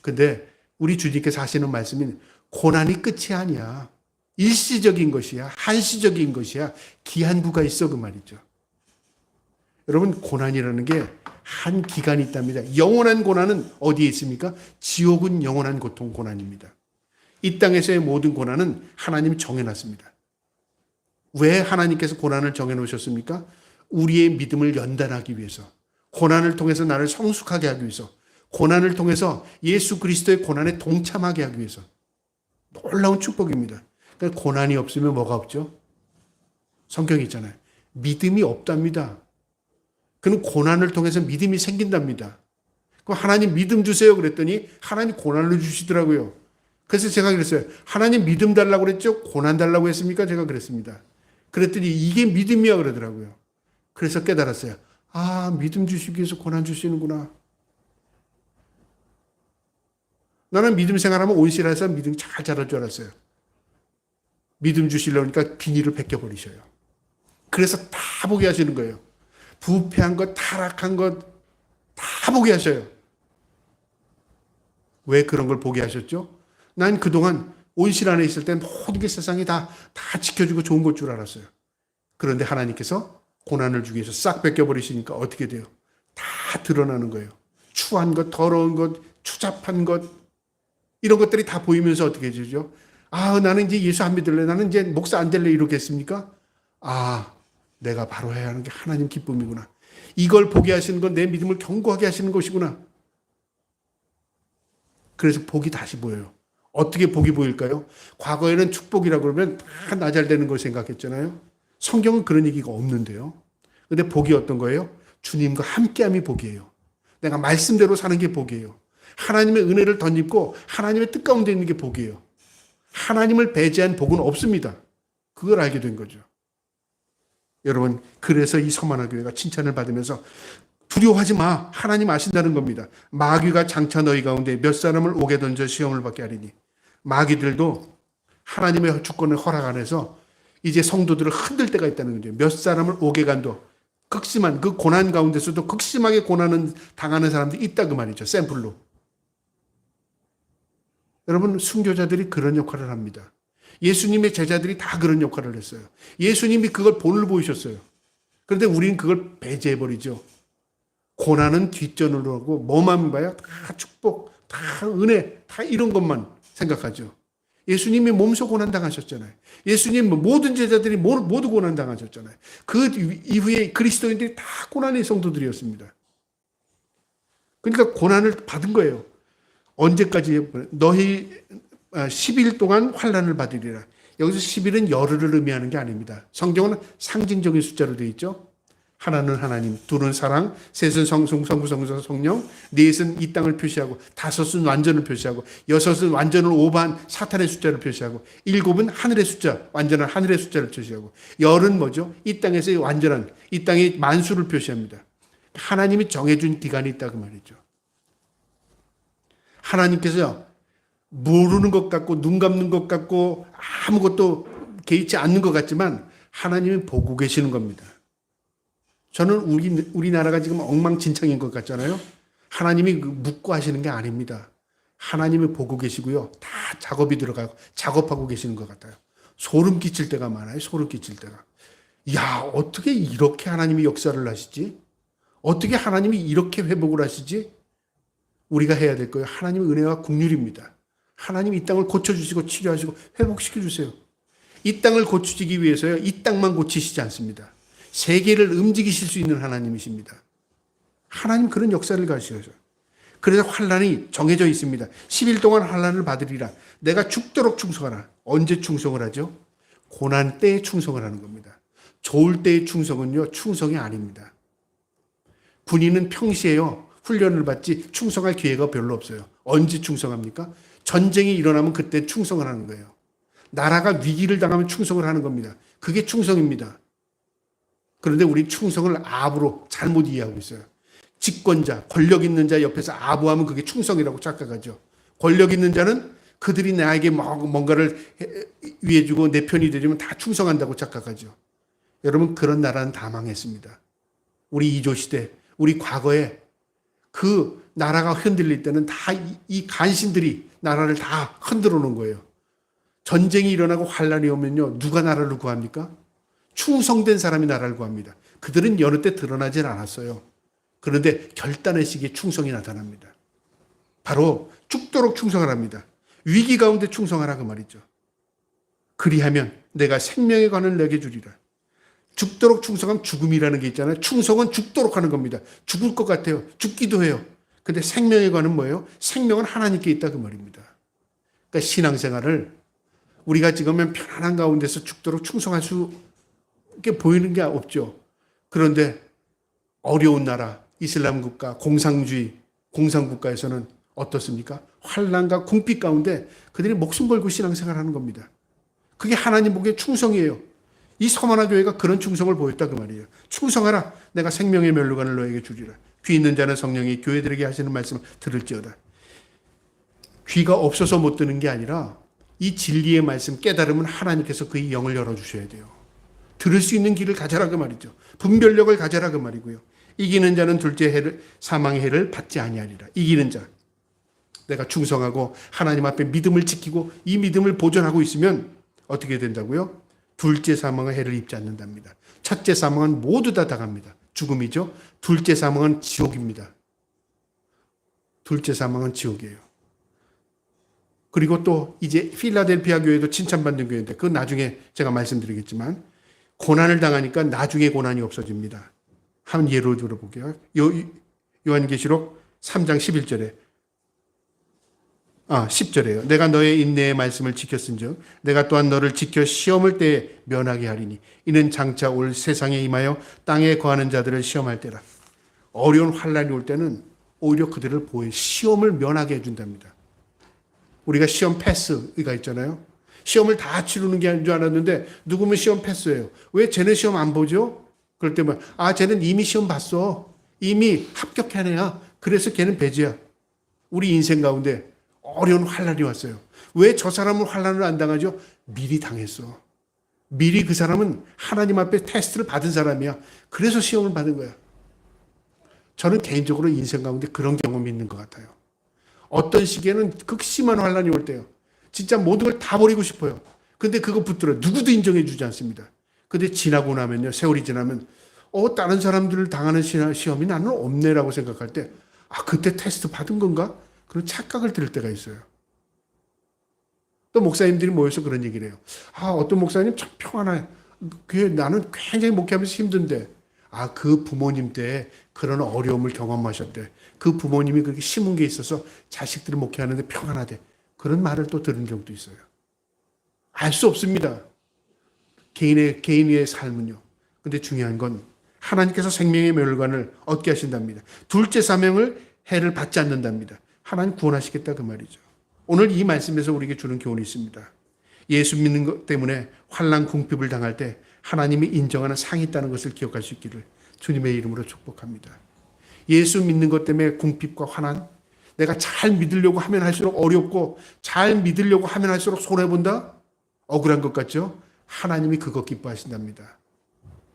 근데 우리 주님께서 하시는 말씀이 고난이 끝이 아니야. 일시적인 것이야. 한시적인 것이야. 기한부가 있어 그 말이죠. 여러분 고난이라는 게 한 기간이 있답니다. 영원한 고난은 어디에 있습니까? 지옥은 영원한 고통 고난입니다. 이 땅에서의 모든 고난은 하나님이 정해놨습니다. 왜 하나님께서 고난을 정해놓으셨습니까? 우리의 믿음을 연단하기 위해서, 고난을 통해서 나를 성숙하게 하기 위해서, 고난을 통해서 예수 그리스도의 고난에 동참하게 하기 위해서. 놀라운 축복입니다. 그러니까 고난이 없으면 뭐가 없죠? 성경에 있잖아요. 믿음이 없답니다. 그는 고난을 통해서 믿음이 생긴답니다. 그럼 하나님 믿음 주세요 그랬더니 하나님 고난을 주시더라고요. 그래서 제가 그랬어요. 하나님 믿음 달라고 그랬죠? 고난 달라고 했습니까? 제가 그랬습니다. 그랬더니 이게 믿음이야 그러더라고요. 그래서 깨달았어요. 믿음 주시기 위해서 고난 주시는구나. 나는 믿음 생활하면 온실에서 믿음 잘 자랄 줄 알았어요. 믿음 주시려고 하니까 비닐을 벗겨버리셔요. 그래서 다 보게 하시는 거예요. 부패한 것, 타락한 것 다 보게 하셔요. 왜 그런 걸 보게 하셨죠? 난 그동안 온실 안에 있을 때 모든 게 세상이 다 지켜주고 좋은 것 줄 알았어요. 그런데 하나님께서 고난을 주기 위해서 싹 벗겨버리시니까 어떻게 돼요? 다 드러나는 거예요. 추한 것, 더러운 것, 추잡한 것, 이런 것들이 다 보이면서 어떻게 해주죠? 아, 나는 이제 예수 안 믿을래. 나는 이제 목사 안 될래. 이러겠습니까? 아, 내가 바로 해야 하는 게 하나님 기쁨이구나. 이걸 보게 하시는 건 내 믿음을 견고하게 하시는 것이구나. 그래서 복이 다시 보여요. 어떻게 복이 보일까요? 과거에는 축복이라고 그러면 다 나잘되는 걸 생각했잖아요. 성경은 그런 얘기가 없는데요. 근데 복이 어떤 거예요? 주님과 함께함이 복이에요. 내가 말씀대로 사는 게 복이에요. 하나님의 은혜를 덧입고 하나님의 뜻 가운데 있는 게 복이에요. 하나님을 배제한 복은 없습니다. 그걸 알게 된 거죠. 여러분, 그래서 이 서만화 교회가 칭찬을 받으면서 두려워하지 마. 하나님 아신다는 겁니다. 마귀가 장차 너희 가운데 몇 사람을 오게 던져 시험을 받게 하리니. 마귀들도 하나님의 주권을 허락 안에서 이제 성도들을 흔들 때가 있다는 거죠. 몇 사람을 오게 간도 극심한 그 고난 가운데서도 극심하게 고난을 당하는 사람들이 있다 그 말이죠. 샘플로. 여러분, 순교자들이 그런 역할을 합니다. 예수님의 제자들이 다 그런 역할을 했어요. 예수님이 그걸 본을 보이셨어요. 그런데 우리는 그걸 배제해버리죠. 고난은 뒷전으로 하고 뭐만 봐야 다 축복, 다 은혜, 다 이런 것만 생각하죠. 예수님이 몸소 고난당하셨잖아요. 예수님 모든 제자들이 모두 고난당하셨잖아요. 그 이후에 그리스도인들이 다 고난의 성도들이었습니다. 그러니까 고난을 받은 거예요. 언제까지? 너희 10일 동안 환난을 받으리라. 여기서 10일은 열흘을 의미하는 게 아닙니다. 성경은 상징적인 숫자로 되어 있죠. 하나는 하나님, 둘은 사랑, 셋은 성부, 성령, 넷은 이 땅을 표시하고, 다섯은 완전을 표시하고, 여섯은 완전을 오버한 사탄의 숫자를 표시하고, 일곱은 하늘의 숫자, 완전한 하늘의 숫자를 표시하고, 열은 뭐죠? 이 땅에서의 완전한, 이 땅의 만수를 표시합니다. 하나님이 정해준 기간이 있다 그 말이죠. 하나님께서 모르는 것 같고 눈 감는 것 같고 아무것도 개의치 않는 것 같지만 하나님이 보고 계시는 겁니다. 저는 우리나라가 지금 엉망진창인 것 같잖아요. 하나님이 묻고 하시는 게 아닙니다. 하나님이 보고 계시고요. 다 작업이 들어가고 작업하고 계시는 것 같아요. 소름 끼칠 때가 많아요. 소름 끼칠 때가. 야, 어떻게 이렇게 하나님이 역사를 하시지? 어떻게 하나님이 이렇게 회복을 하시지? 우리가 해야 될 거예요. 하나님의 은혜와 긍휼입니다. 하나님이 이 땅을 고쳐주시고 치료하시고 회복시켜주세요. 이 땅을 고치기 위해서요. 이 땅만 고치시지 않습니다. 세계를 움직이실 수 있는 하나님이십니다. 하나님 그런 역사를 가르치셔서. 그래서 환난이 정해져 있습니다. 10일 동안 환난을 받으리라. 내가 죽도록 충성하라. 언제 충성을 하죠? 고난 때에 충성을 하는 겁니다. 좋을 때의 충성은요. 충성이 아닙니다. 군인은 평시에요. 훈련을 받지 충성할 기회가 별로 없어요. 언제 충성합니까? 전쟁이 일어나면 그때 충성을 하는 거예요. 나라가 위기를 당하면 충성을 하는 겁니다. 그게 충성입니다. 그런데 우리 충성을 아부로 잘못 이해하고 있어요. 집권자, 권력 있는 자 옆에서 아부하면 그게 충성이라고 착각하죠. 권력 있는 자는 그들이 나에게 뭔가를 위해주고 내 편이 되면 다 충성한다고 착각하죠. 여러분, 그런 나라는 다 망했습니다. 우리 이조 시대, 우리 과거에 그 나라가 흔들릴 때는 다 이 간신들이 나라를 다 흔들어 놓은 거예요. 전쟁이 일어나고 환란이 오면요. 누가 나라를 구합니까? 충성된 사람이 나라를 구합니다. 그들은 여느 때 드러나질 않았어요. 그런데 결단의 시기에 충성이 나타납니다. 바로 죽도록 충성을 합니다. 위기 가운데 충성하라 그 말이죠. 그리하면 내가 생명의 관을 내게 주리라. 죽도록 충성하면 죽음이라는 게 있잖아요. 충성은 죽도록 하는 겁니다. 죽을 것 같아요. 죽기도 해요. 근데 생명의 관은 뭐예요? 생명은 하나님께 있다 그 말입니다. 그러니까 신앙생활을 우리가 지금은 편안한 가운데서 죽도록 충성할 수 있게 보이는 게 없죠. 그런데 어려운 나라, 이슬람 국가, 공산주의, 공산국가에서는 어떻습니까? 환난과 궁핍 가운데 그들이 목숨 걸고 신앙생활하는 겁니다. 그게 하나님 보기에 충성이에요. 이 서만화 교회가 그런 충성을 보였다 그 말이에요. 충성하라. 내가 생명의 멸류관을 너에게 주리라. 귀 있는 자는 성령이 교회들에게 하시는 말씀을 들을지어다. 귀가 없어서 못 듣는 게 아니라 이 진리의 말씀 깨달으면 하나님께서 그의 영을 열어주셔야 돼요. 들을 수 있는 길을 가져라 그 말이죠. 분별력을 가져라 그 말이고요. 이기는 자는 둘째 해를, 사망의 해를 받지 아니하리라. 이기는 자. 내가 충성하고 하나님 앞에 믿음을 지키고 이 믿음을 보존하고 있으면 어떻게 된다고요? 둘째 사망의 해를 입지 않는답니다. 첫째 사망은 모두 다 당합니다. 죽음이죠. 둘째 사망은 지옥입니다. 둘째 사망은 지옥이에요. 그리고 또 이제 필라델피아 교회도 칭찬받는 교회인데 그건 나중에 제가 말씀드리겠지만 고난을 당하니까 나중에 고난이 없어집니다. 한 예로 들어볼게요. 요한계시록 3장 11절에 10절에요. 내가 너의 인내의 말씀을 지켰은즉 내가 또한 너를 지켜 시험을 때에 면하게 하리니 이는 장차 올 세상에 임하여 땅에 거하는 자들을 시험할 때라. 어려운 환난이 올 때는 오히려 그들을 보호해 시험을 면하게 해준답니다. 우리가 시험 패스가 있잖아요. 시험을 다 치르는 게 아닌 줄 알았는데 누구면 시험 패스예요. 왜 쟤는 시험 안 보죠? 그럴 때면 쟤는 이미 시험 봤어. 이미 합격한 애야. 그래서 걔는 배제야. 우리 인생 가운데 어려운 환난이 왔어요. 왜 저 사람은 환난을 안 당하죠? 미리 당했어. 미리 그 사람은 하나님 앞에 테스트를 받은 사람이야. 그래서 시험을 받은 거야. 저는 개인적으로 인생 가운데 그런 경험이 있는 것 같아요. 어떤 시기에는 극심한 환난이 올 때요. 진짜 모든 걸 다 버리고 싶어요. 근데 그거 붙들어 누구도 인정해 주지 않습니다. 근데 지나고 나면요. 세월이 지나면 다른 사람들을 당하는 시험이 나는 없네라고 생각할 때 그때 테스트 받은 건가? 그런 착각을 들을 때가 있어요. 또 목사님들이 모여서 그런 얘기를 해요. 어떤 목사님 참 평안해. 나는 굉장히 목회하면서 힘든데 그 부모님 때 그런 어려움을 경험하셨대. 그 부모님이 그렇게 심은 게 있어서 자식들을 목회하는데 평안하대. 그런 말을 또 들은 적도 있어요. 알 수 없습니다. 개인의 삶은요. 근데 중요한 건 하나님께서 생명의 멸관을 얻게 하신답니다. 둘째 사명을 해를 받지 않는답니다. 하나님 구원하시겠다 그 말이죠. 오늘 이 말씀에서 우리에게 주는 교훈이 있습니다. 예수 믿는 것 때문에 환난 궁핍을 당할 때 하나님이 인정하는 상이 있다는 것을 기억할 수 있기를 주님의 이름으로 축복합니다. 예수 믿는 것 때문에 궁핍과 환난, 내가 잘 믿으려고 하면 할수록 어렵고 잘 믿으려고 하면 할수록 손해본다? 억울한 것 같죠? 하나님이 그거 기뻐하신답니다.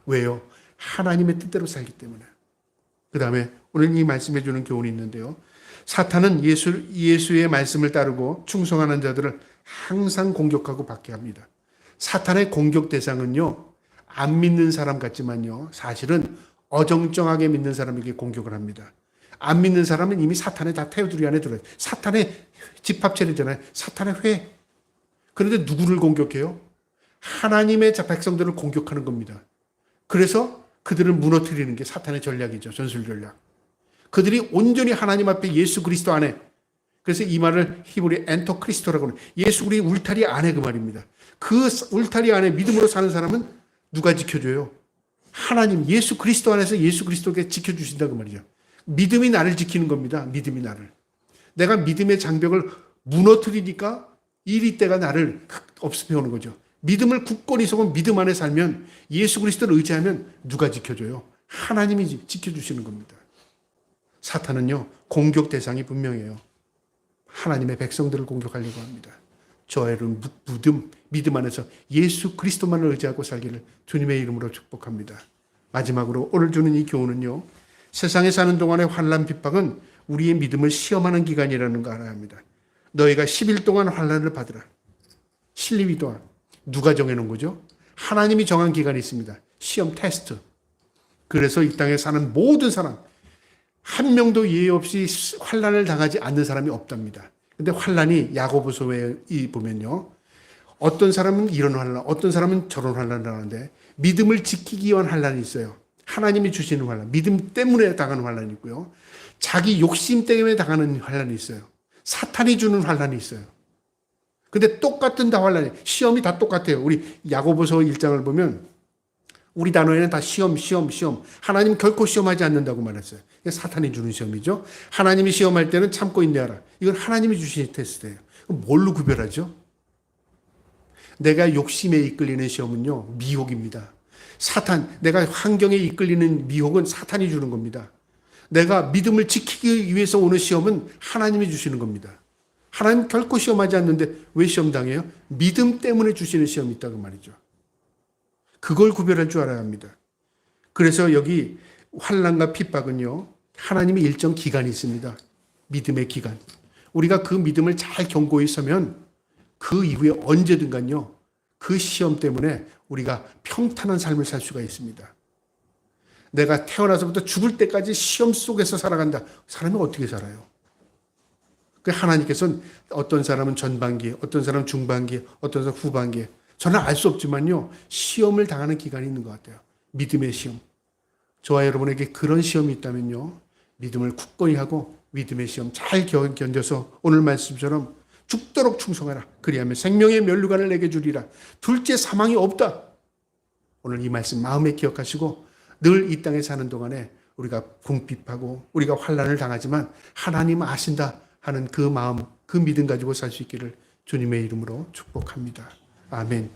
왜요? 하나님의 뜻대로 살기 때문에. 그 다음에 오늘 이 말씀해 주는 교훈이 있는데요. 사탄은 예수의 말씀을 따르고 충성하는 자들을 항상 공격하고 박해합니다. 사탄의 공격 대상은요, 안 믿는 사람 같지만요, 사실은 어정쩡하게 믿는 사람에게 공격을 합니다. 안 믿는 사람은 이미 사탄의 다 테두리 안에 들어요. 사탄의 집합체이잖아요. 사탄의 회. 그런데 누구를 공격해요? 하나님의 백성들을 공격하는 겁니다. 그래서 그들을 무너뜨리는 게 사탄의 전략이죠. 전술 전략. 그들이 온전히 하나님 앞에 예수 그리스도 안에, 그래서 이 말을 히브리 엔터 크리스토라고 하는 예수 그리스도 울타리 안에 그 말입니다. 그 울타리 안에 믿음으로 사는 사람은 누가 지켜줘요? 하나님, 예수 그리스도 안에서 예수 그리스도께 지켜주신다 그 말이죠. 믿음이 나를 지키는 겁니다. 믿음이 나를. 내가 믿음의 장벽을 무너뜨리니까 이리 때가 나를 업습해 오는 거죠. 믿음을 굳건히 서고 믿음 안에 살면 예수 그리스도를 의지하면 누가 지켜줘요? 하나님이 지켜주시는 겁니다. 사탄은요, 공격 대상이 분명해요. 하나님의 백성들을 공격하려고 합니다. 저희는 믿음 안에서 예수 그리스도만을 의지하고 살기를 주님의 이름으로 축복합니다. 마지막으로 오늘 주는 이 교훈은요, 세상에 사는 동안의 환난 핍박은 우리의 믿음을 시험하는 기간이라는 거 알아야 합니다. 너희가 10일 동안 환난을 받으라. 실리비 동안. 누가 정해놓은 거죠? 하나님이 정한 기간이 있습니다. 시험 테스트. 그래서 이 땅에 사는 모든 사람, 한 명도 예외 없이 환난을 당하지 않는 사람이 없답니다. 근데 환난이 야고보서에 보면요, 어떤 사람은 이런 환난, 어떤 사람은 저런 환난을 하는데 믿음을 지키기 위한 환난이 있어요. 하나님이 주시는 환난, 믿음 때문에 당하는 환난이 있고요. 자기 욕심 때문에 당하는 환난이 있어요. 사탄이 주는 환난이 있어요. 근데 똑같은 다 환난이, 시험이 다 똑같아요. 우리 야고보서 1장을 보면 우리 단어에는 다 시험. 하나님 결코 시험하지 않는다고 말했어요. 이게 사탄이 주는 시험이죠. 하나님이 시험할 때는 참고 인내하라. 이건 하나님이 주신 테스트예요. 뭘로 구별하죠? 내가 욕심에 이끌리는 시험은요, 미혹입니다. 내가 환경에 이끌리는 미혹은 사탄이 주는 겁니다. 내가 믿음을 지키기 위해서 오는 시험은 하나님이 주시는 겁니다. 하나님 결코 시험하지 않는데 왜 시험당해요? 믿음 때문에 주시는 시험이 있다고 말이죠. 그걸 구별할 줄 알아야 합니다. 그래서 여기 환난과 핍박은요, 하나님의 일정 기간이 있습니다. 믿음의 기간. 우리가 그 믿음을 잘 견고히 서면 그 이후에 언제든간요, 그 시험 때문에 우리가 평탄한 삶을 살 수가 있습니다. 내가 태어나서부터 죽을 때까지 시험 속에서 살아간다. 사람이 어떻게 살아요? 그 하나님께서는 어떤 사람은 전반기, 어떤 사람은 중반기, 어떤 사람은 후반기. 저는 알 수 없지만요. 시험을 당하는 기간이 있는 것 같아요. 믿음의 시험. 저와 여러분에게 그런 시험이 있다면요. 믿음을 굳건히 하고 믿음의 시험 잘 견뎌서 오늘 말씀처럼 죽도록 충성하라. 그리하면 생명의 면류관을 내게 주리라. 둘째 사망이 없다. 오늘 이 말씀 마음에 기억하시고 늘 이 땅에 사는 동안에 우리가 궁핍하고 우리가 환난을 당하지만 하나님 아신다 하는 그 마음, 그 믿음 가지고 살 수 있기를 주님의 이름으로 축복합니다. 아멘.